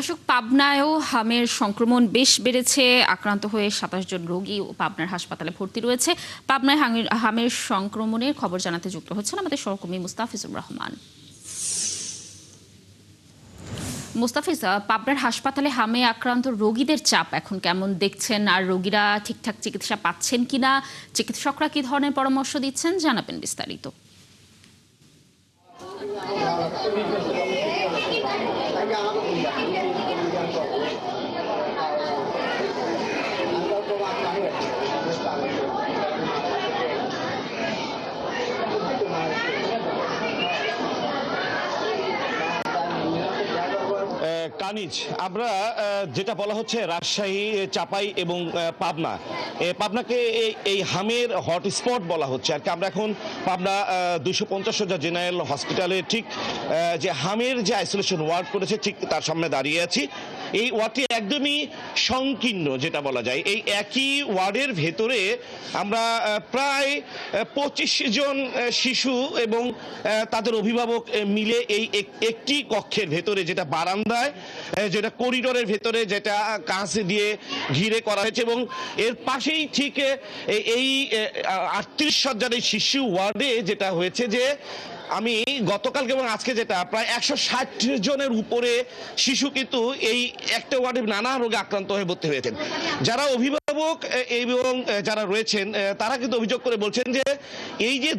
দর্শক, পাবনায়ও হামের সংক্রমণ বেশ বেড়েছে। আক্রান্ত হয়ে ২৭ জন রোগী পাবনার হাসপাতালে ভর্তি রয়েছে। পাবনায় হামের সংক্রমণের খবর জানাতে যুক্ত হচ্ছেন আমাদের সহকর্মী মুস্তাফিজুর রহমান। মুস্তাফিজ, পাবনার হাসপাতালে হামে আক্রান্ত রোগীদের চাপ এখন কেমন দেখছেন, আর রোগীরা ঠিকঠাক চিকিৎসা পাচ্ছেন কিনা, চিকিৎসকরা কি ধরনের পরামর্শ দিচ্ছেন, জানাবেন বিস্তারিত। কানিজ আমরা যেটা বলা হচ্ছে রাজশাহী, চাপাই এবং পাবনাকে এই হামের হটস্পট বলা হচ্ছে আর কি। আমরা এখন পাবনা 250 শয্যা জেনারেল হসপিটালে ঠিক যে হামের যে আইসোলেশন ওয়ার্ড করেছে ঠিক তার সামনে দাঁড়িয়ে আছি। এই ওয়ার্ডটি একদমই সংকীর্ণ যেটা বলা যায়। এই একই ওয়ার্ডের ভেতরে আমরা প্রায় 25 জন শিশু এবং তাদের অভিভাবক মিলে এই একটি কক্ষের ভেতরে, যেটা বারান্দায়, যেটা করিডোরের ভেতরে, যেটা কাঁচ দিয়ে ঘিরে করা হয়েছে, এবং এর পাশেই ঠিক এই 38 শয্যার এই শিশু ওয়ার্ডে যেটা হয়েছে যে আমি গতকালকে এবং আজকে যেটা প্রায় 160 জনের উপরে শিশু কিন্তু এই একটা ওয়ার্ডে নানা রোগে আক্রান্ত হয়ে ভর্তি হয়েছেন। যারা অভিভাবক এবং যারা রয়েছেন তারা কিন্তু অভিযোগ করে বলছেন যে এই যে